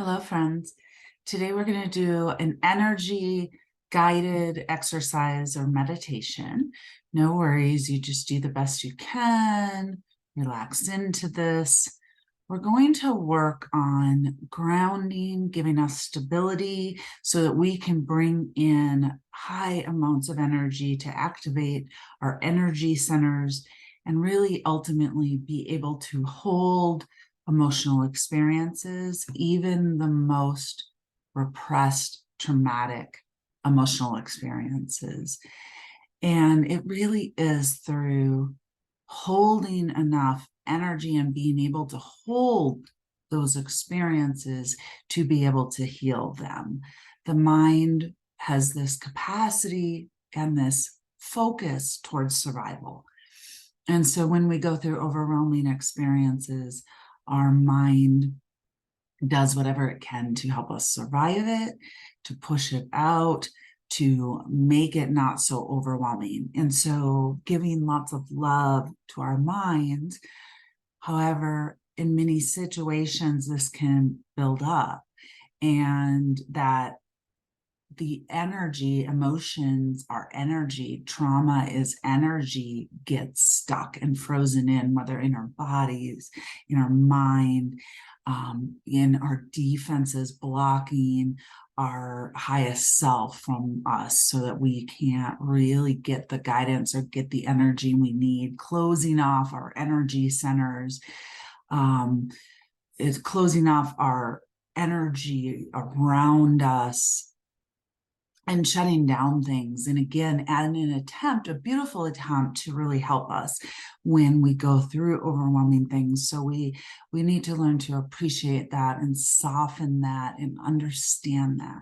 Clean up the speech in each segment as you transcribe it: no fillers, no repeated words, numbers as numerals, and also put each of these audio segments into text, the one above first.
Hello, friends. Today we're going to do an energy guided exercise or meditation. No worries, you just do the best you can. Relax into this. We're going to work on grounding, giving us stability so that we can bring in high amounts of energy to activate our energy centers and really ultimately be able to hold emotional experiences, even the most repressed, traumatic emotional experiences. And it really is through holding enough energy and being able to hold those experiences to be able to heal them. The mind has this capacity and this focus towards survival. And so when we go through overwhelming experiences, our mind does whatever it can to help us survive it, to push it out, to make it not so overwhelming. And so giving lots of love to our mind. However, in many situations, this can build up, and that the energy, emotions are energy, trauma is energy, gets stuck and frozen in, whether in our bodies, in our mind, in our defenses, blocking our highest self from us so that we can't really get the guidance or get the energy we need, closing off our energy centers, is closing off our energy around us and shutting down things. And again, at an attempt, a beautiful attempt to really help us when we go through overwhelming things. So we need to learn to appreciate that and soften that and understand that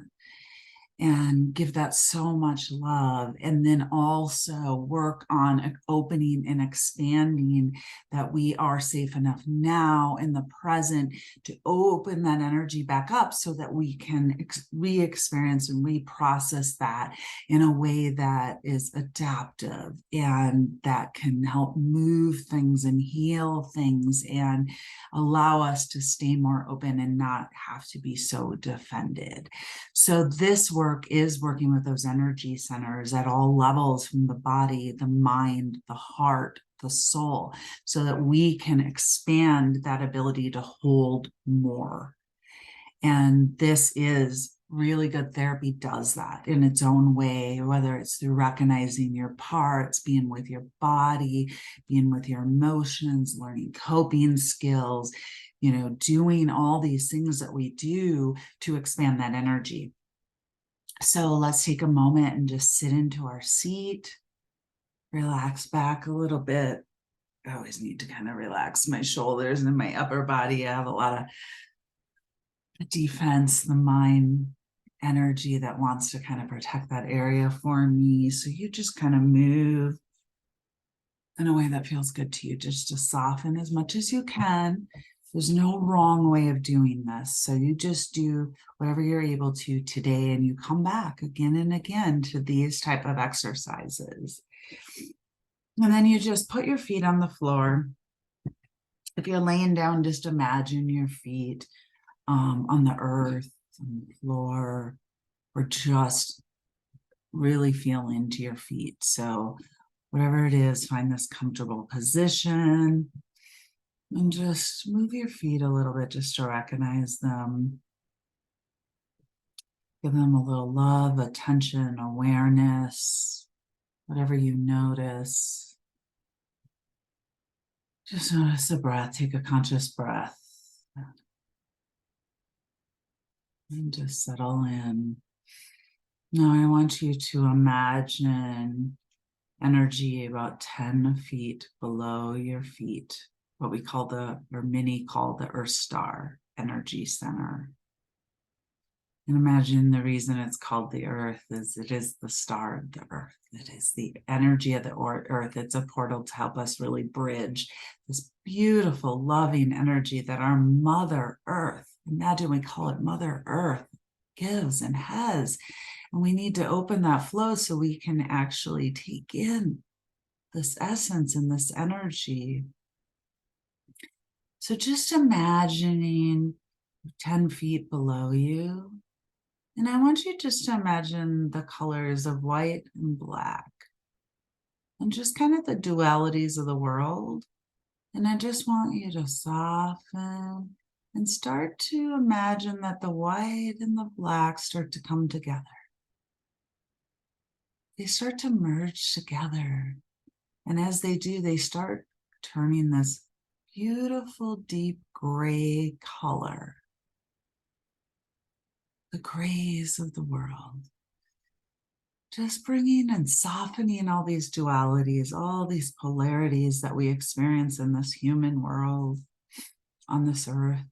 and give that so much love, and then also work on opening and expanding that we are safe enough now in the present to open that energy back up so that we can re-experience and reprocess that in a way that is adaptive and that can help move things and heal things and allow us to stay more open and not have to be so defended. So this work is working with those energy centers at all levels, from the body, the mind, the heart, the soul, so that we can expand that ability to hold more. And this is really good therapy, does that in its own way, whether it's through recognizing your parts, being with your body, being with your emotions, learning coping skills, doing all these things that we do to expand that energy. So let's take a moment and just sit into our seat, relax back a little bit. I always need to kind of relax my shoulders and my upper body. I have a lot of defense, the mind energy that wants to kind of protect that area for me. So you just kind of move in a way that feels good to you, just to soften as much as you can. There's no wrong way of doing this. So you just do whatever you're able to today, and you come back again and again to these type of exercises. And then you just put your feet on the floor. If you're laying down, just imagine your feet on the earth, on the floor, or just really feel into your feet. So whatever it is, find this comfortable position. And just move your feet a little bit just to recognize them. Give them a little love, attention, awareness, whatever you notice. Just notice the breath. Take a conscious breath. And just settle in. Now I want you to imagine energy about 10 feet below your feet, what we call or many call the Earth Star energy center. And imagine the reason it's called the Earth is it is the star of the Earth. It is the energy of the Earth. It's a portal to help us really bridge this beautiful, loving energy that our Mother Earth, imagine we call it Mother Earth, gives and has. And we need to open that flow so we can actually take in this essence and this energy. So just imagining 10 feet below you. And I want you just to imagine the colors of white and black and just kind of the dualities of the world. And I just want you to soften and start to imagine that the white and the black start to come together. They start to merge together. And as they do, they start turning this beautiful deep gray color, the grays of the world. Just bringing and softening all these dualities, all these polarities that we experience in this human world, on this earth,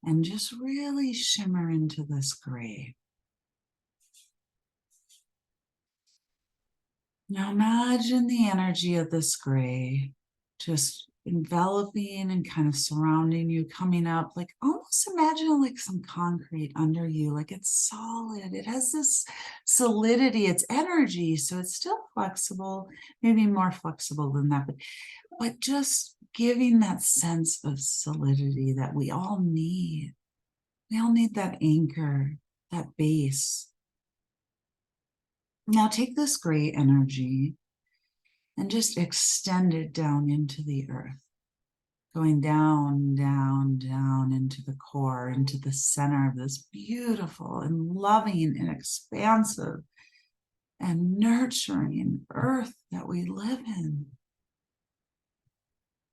and just really shimmer into this gray. Now imagine the energy of this gray just enveloping and kind of surrounding you, coming up, like almost imagine like some concrete under you, like it's solid. It has this solidity, it's energy, so it's still flexible, maybe more flexible than that, but just giving that sense of solidity that we all need. We all need that anchor, that base. Now take this gray energy and just extend it down into the earth, going down, down, down into the core, into the center of this beautiful and loving and expansive and nurturing earth that we live in.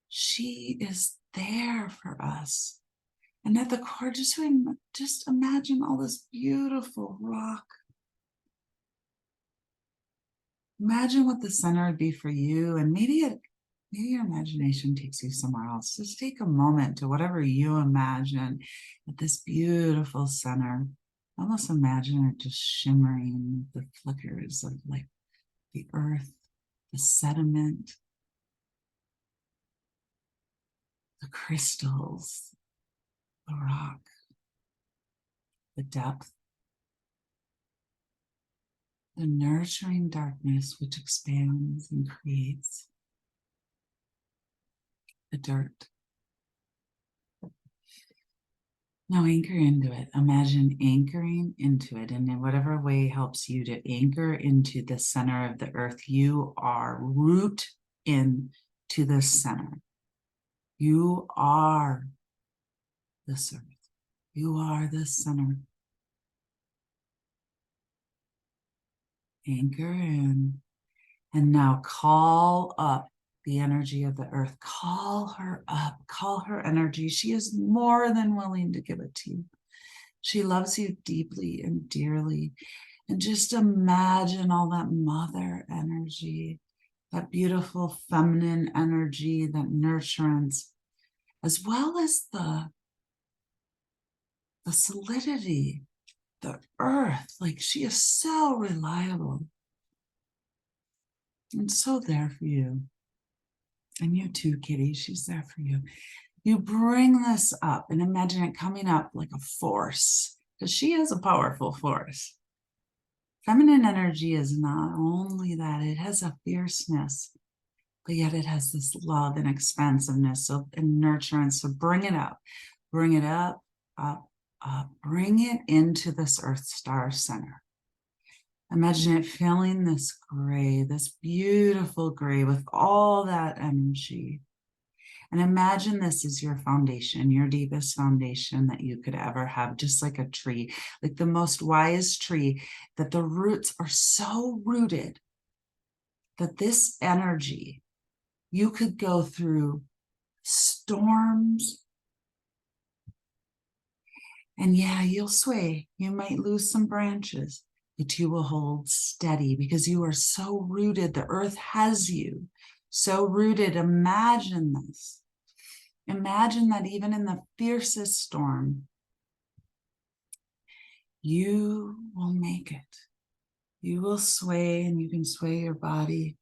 She is there for us. And at the core, just imagine all this beautiful rock. Imagine what the center would be for you, and maybe your imagination takes you somewhere else. Just take a moment to whatever you imagine at this beautiful center. Almost imagine it just shimmering with the flickers of like the earth, the sediment, the crystals, the rock, the depth, the nurturing darkness which expands and creates, the dirt. Now anchor into it. Imagine anchoring into it, and in whatever way helps you to anchor into the center of the earth, you are root in to the center. You are this earth. You are the center. Anchor in, and now call up the energy of the earth. Call her up, call her energy. She is more than willing to give it to you. She loves you deeply and dearly. And just imagine all that mother energy, that beautiful feminine energy, that nurturance, as well as the solidity, the earth. Like she is so reliable and so there for you. And you too, Kitty, she's there for you. You bring this up and imagine it coming up like a force, because she is a powerful force. Feminine energy is not only that, it has a fierceness, but yet it has this love and expansiveness and nurturance. So bring it up, up, up, bring it into this Earth Star center. Imagine it filling this gray, this beautiful gray with all that energy. And imagine this is your foundation, your deepest foundation that you could ever have, just like a tree, like the most wise tree, that the roots are so rooted that this energy, you could go through storms. And yeah, you'll sway. You might lose some branches, but you will hold steady because you are so rooted. The earth has you so rooted. Imagine this. Imagine that even in the fiercest storm, you will make it. You will sway, and you can sway your body.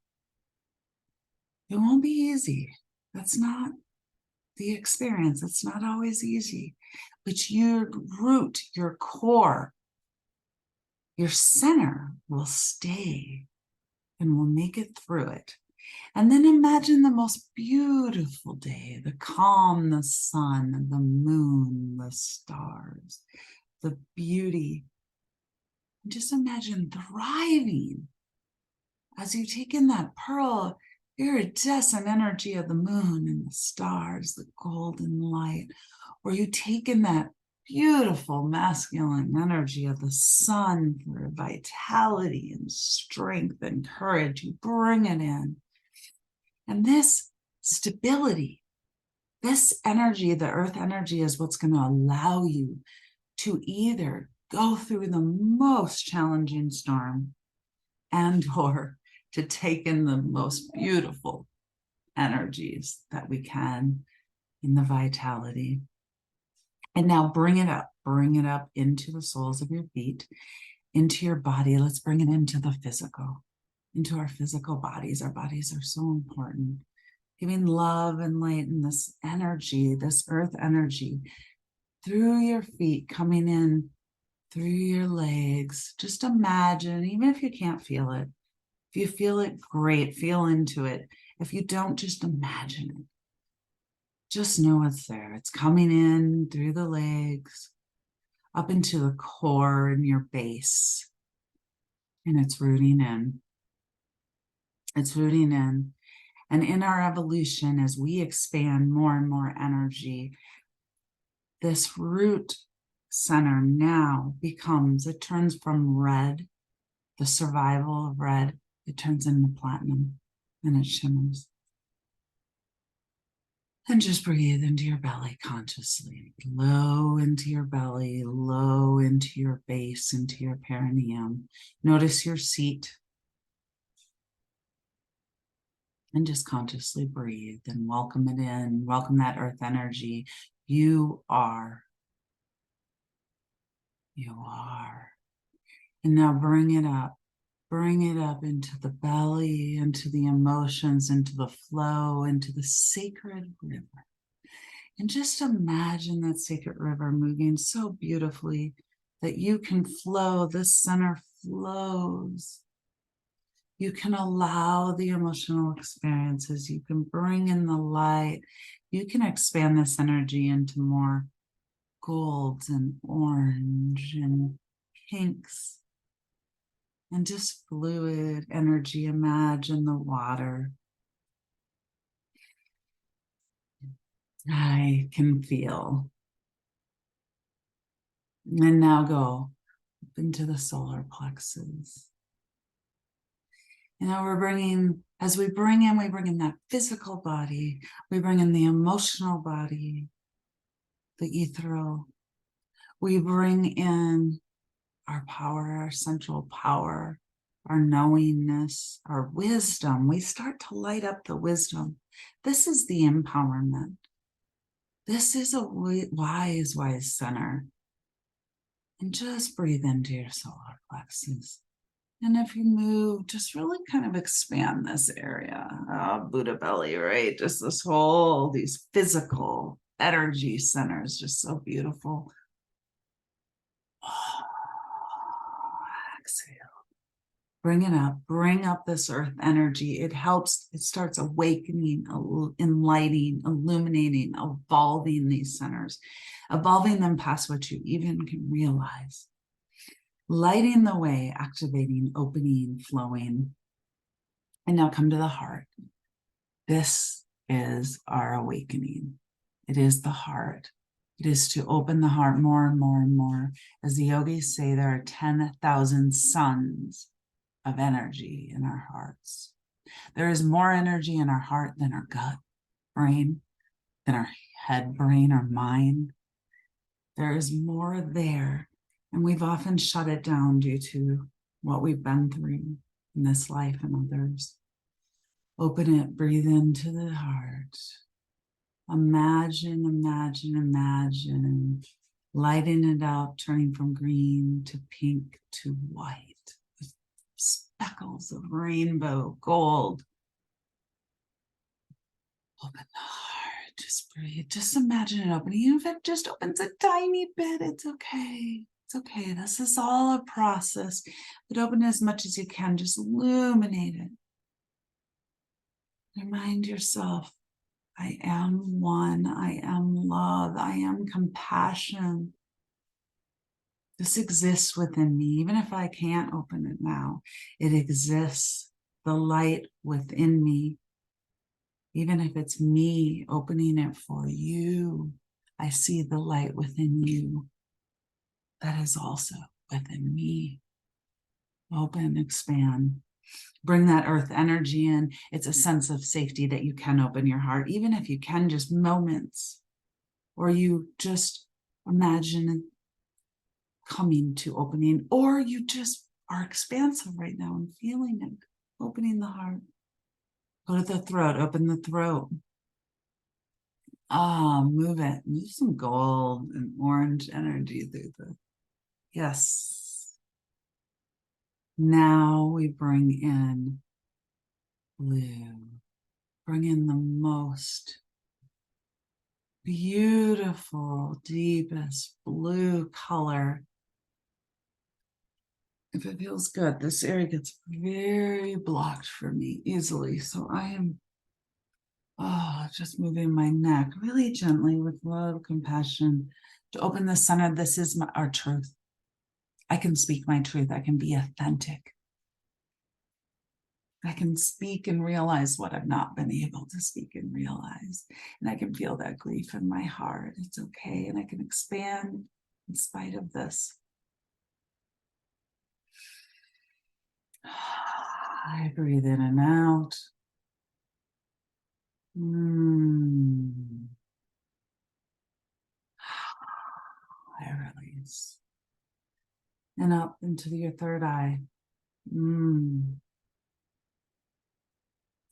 It won't be easy. That's not the experience. It's not always easy. But your root, your core, your center will stay and will make it through it. And then imagine the most beautiful day, the calm, the sun, the moon, the stars. colors, the beauty. And just imagine thriving as you take in that pearl, iridescent energy of the moon and the stars, the golden light, or you take in that beautiful masculine energy of the sun for vitality and strength and courage. You bring it in. And this stability, this energy, the earth energy, is what's going to allow you to either go through the most challenging storm and or to take in the most beautiful energies that we can in the vitality. And now bring it up into the soles of your feet, into your body. Let's bring it into the physical, into our physical bodies. Our bodies are so important. Giving love and light and this energy, this earth energy through your feet, coming in through your legs. Just imagine, even if you can't feel it, if you feel it, great, feel into it. If you don't, just imagine it. Just know it's there. It's coming in through the legs, up into the core and your base. And it's rooting in. It's rooting in. And in our evolution, as we expand more and more energy, this root center now becomes, it turns from red, the survival of red, it turns into platinum and it shimmers. And just breathe into your belly consciously, low into your belly, low into your base, into your perineum. Notice your seat. And just consciously breathe and welcome it in. Welcome that earth energy. You are. You are. And now bring it up. Bring it up into the belly, into the emotions, into the flow, into the sacred river. And just imagine that sacred river moving so beautifully that you can flow. This center flows. You can allow the emotional experiences. You can bring in the light. You can expand this energy into more golds and orange and pinks. And just fluid energy. Imagine the water. I can feel. And now go up into the solar plexus. And now we're bringing, as we bring in that physical body. We bring in the emotional body, the ethereal. We bring in our power, our central power, our knowingness, our wisdom. We start to light up the wisdom. This is the empowerment. This is a wise center. And just breathe into your solar plexus. And if you move, just really kind of expand this area. Buddha belly, right? Just this whole, these physical energy centers, just so beautiful. Exhale. Bring it up. Bring up this earth energy. It helps. It starts awakening, enlightening, illuminating, evolving these centers, evolving them past what you even can realize. Lighting the way, activating, opening, flowing. And now come to the heart. This is our awakening. It is the heart. It is to open the heart more and more and more. As the yogis say, there are 10,000 suns of energy in our hearts. There is more energy in our heart than our gut, brain, than our head, brain, or mind. There is more there, and we've often shut it down due to what we've been through in this life and others. Open it, breathe into the heart. Imagine, imagine, imagine, lighting it up, turning from green to pink to white. Speckles of rainbow, gold. Open the heart, just breathe. Just imagine it opening. Even if it just opens a tiny bit, it's okay. It's okay. This is all a process. But open as much as you can. Just illuminate it. Remind yourself, I am one. I am love. I am compassion. This exists within me. Even if I can't open it now, it exists. The light within me, even if it's me opening it for you, I see the light within you that is also within me. Open, expand. Bring that earth energy in. It's a sense of safety that you can open your heart, even if you can, just moments, or you just imagine coming to opening, or you just are expansive right now and feeling it, opening the heart. Go to the throat, open the throat. Move it. Move some gold and orange energy through the, yes. Now we bring in blue. Bring in the most beautiful, deepest blue color. If it feels good, this area gets very blocked for me easily. So I am just moving my neck really gently with love, compassion to open the center. This is our truth. I can speak my truth. I can be authentic. I can speak and realize what I've not been able to speak and realize. And I can feel that grief in my heart. It's okay. And I can expand in spite of this. I breathe in and out. I release. And up into your third eye.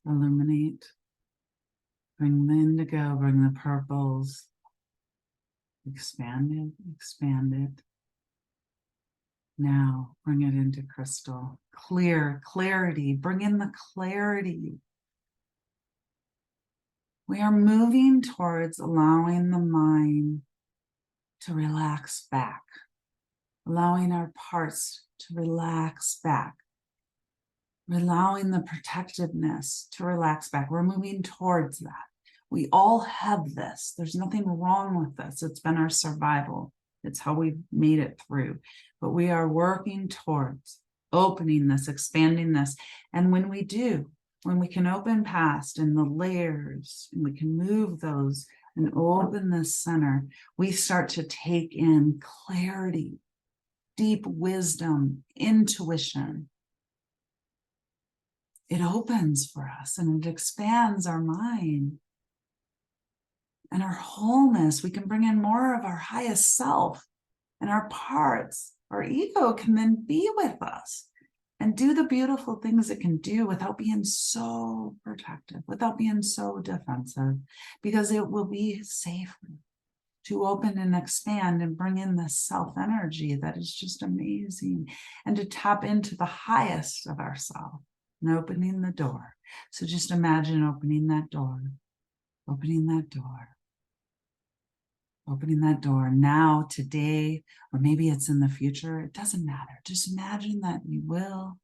Illuminate. Bring the indigo, bring the purples. Expand it, expand it. Now bring it into crystal. Clear, clarity. Bring in the clarity. We are moving towards allowing the mind to relax back. Allowing our parts to relax back. Allowing the protectiveness to relax back. We're moving towards that. We all have this. There's nothing wrong with this. It's been our survival. It's how we've made it through. But we are working towards opening this, expanding this. And when we do, when we can open past in the layers, and we can move those and open this center, we start to take in clarity, deep wisdom, intuition. It opens for us and it expands our mind. And our wholeness, we can bring in more of our highest self, and our parts, our ego can then be with us and do the beautiful things it can do without being so protective, without being so defensive, because it will be safer to open and expand and bring in this self energy that is just amazing, and to tap into the highest of ourselves and opening the door. So just imagine opening that door, opening that door. Opening that door now, today, or maybe it's in the future. It doesn't matter. Just imagine that you'll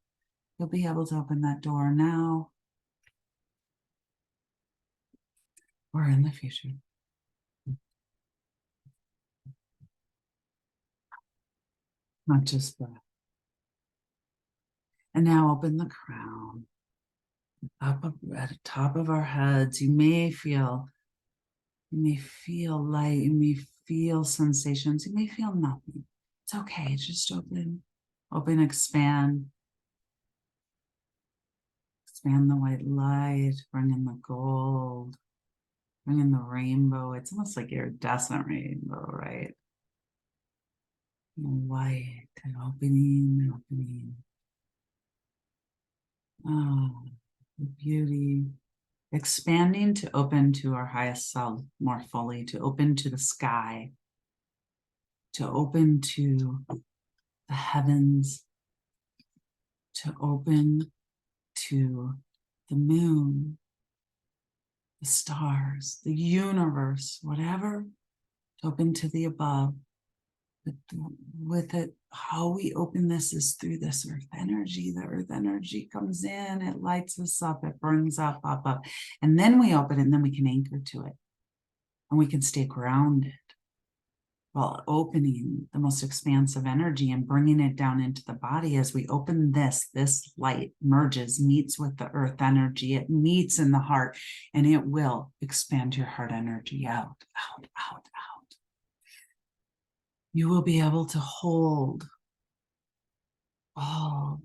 be able to open that door now or in the future. Not just that. And now open the crown. Up at the top of our heads, you may feel light, you may feel sensations, you may feel nothing. It's okay, just open, expand. Expand the white light, bring in the gold, bring in the rainbow. It's almost like iridescent rainbow, right? And white and opening. Oh, the beauty. Expanding to open to our highest self more fully, to open to the sky, to open to the heavens, to open to the moon, the stars, the universe, whatever, to open to the above. But with it, how we open this is through this earth energy. The earth energy comes in, it lights us up, it brings up. And then we open it, and then we can anchor to it. And we can stay grounded. while opening the most expansive energy and bringing it down into the body. As we open this light merges, meets with the earth energy. It meets in the heart, and it will expand your heart energy out, out, out, out. You will be able to hold all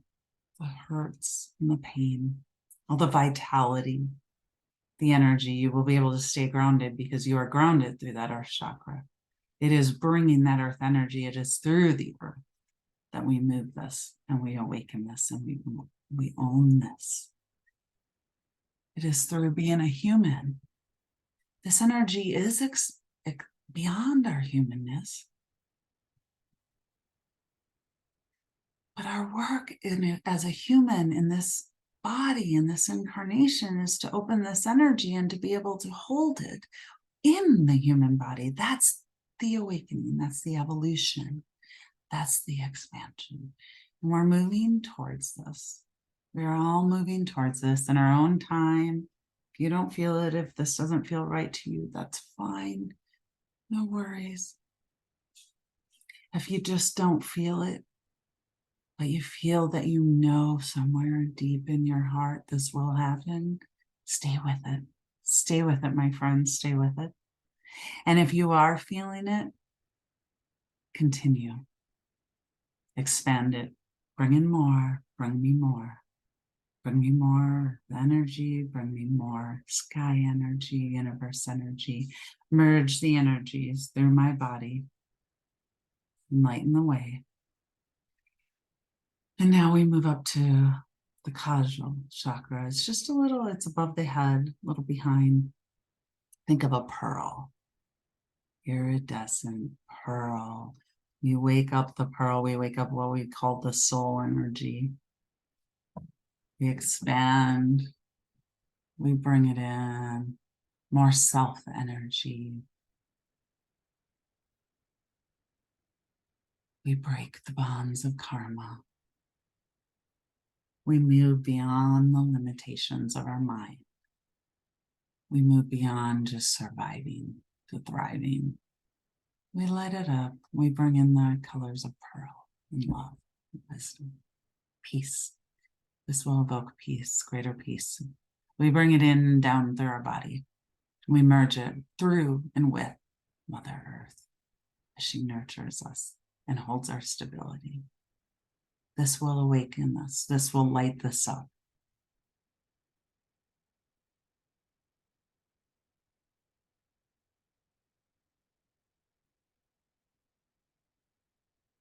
the hurts and the pain, all the vitality, the energy. You will be able to stay grounded because you are grounded through that earth chakra. It is bringing that earth energy. It is through the earth that we move this and we awaken this and we own this. It is through being a human. This energy is beyond our humanness. But our work in it as a human in this body, in this incarnation, is to open this energy and to be able to hold it in the human body. That's the awakening. That's the evolution. That's the expansion. And we're moving towards this. We're all moving towards this in our own time. If you don't feel it, if this doesn't feel right to you, that's fine. No worries. If you just don't feel it, but you feel that you know somewhere deep in your heart this will happen, stay with it. Stay with it, my friends. Stay with it. And if you are feeling it, continue. Expand it. Bring in more. Bring me more. Bring me more energy. Bring me more sky energy, universe energy. Merge the energies through my body. Enlighten the way. And now we move up to the causal chakra. It's just a little, it's above the head, a little behind. Think of a pearl. Iridescent pearl. We wake up the pearl. We wake up what we call the soul energy. We expand. We bring it in. More self energy. We break the bonds of karma. We move beyond the limitations of our mind. We move beyond just surviving to thriving. We light it up. We bring in the colors of pearl and love and wisdom, peace. This will evoke peace, greater peace. We bring it in and down through our body. We merge it through and with Mother Earth as she nurtures us and holds our stability. This will awaken us. This will light this up.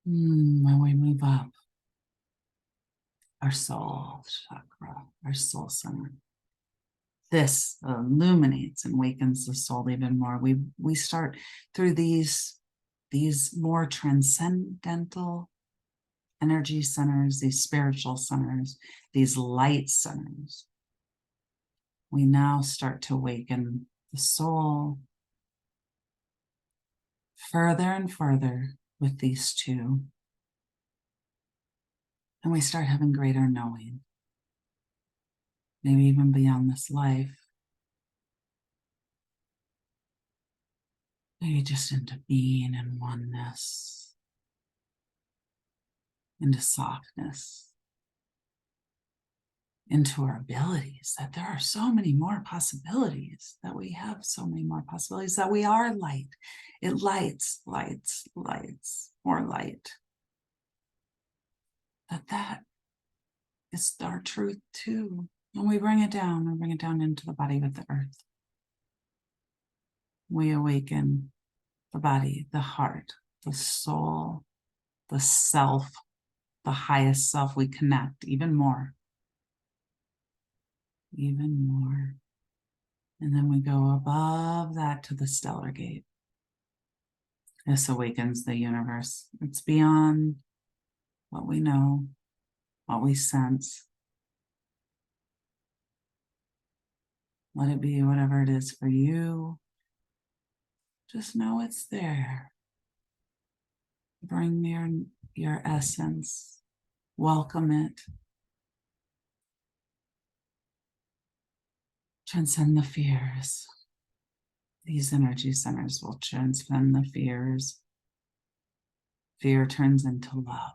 When we move up, our soul chakra, our soul center. This illuminates and wakens the soul even more. We start through these more transcendental energy centers, these spiritual centers, these light centers. We now start to awaken the soul further and further with these two. And we start having greater knowing, maybe even beyond this life, maybe just into being and oneness, into softness, into our abilities, that there are so many more possibilities, that we have so many more possibilities, that we are light. It lights, lights, lights, more light. That is our truth too. And we bring it down into the body with the earth. We awaken the body, the heart, the soul, the self, the highest self. We connect even more. Even more. And then we go above that to the stellar gate. This awakens the universe. It's beyond what we know, what we sense. Let it be whatever it is for you. Just know it's there. Bring your essence. Welcome it. Transcend the fears. These energy centers will transcend the fears Fear turns into love.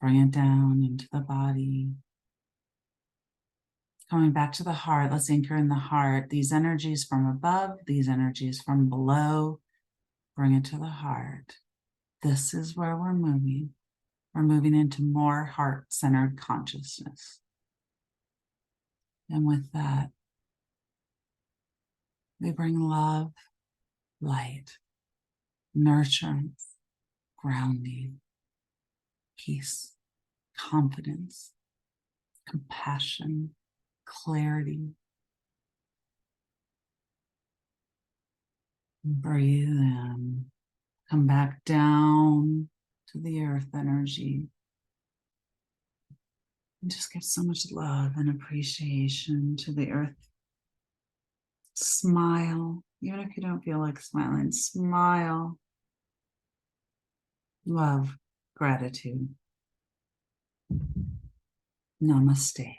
Bring it down into the body. Coming back to the heart, let's anchor in the heart. These energies from above, these energies from below, bring it to the heart. This is where we're moving. We're moving into more heart-centered consciousness. And with that, we bring love, light, nurturance, grounding, peace, confidence, compassion, clarity. Breathe in. Come back down to the earth energy. And just give so much love and appreciation to the earth. Smile, even if you don't feel like smiling, smile. Love, gratitude. Namaste.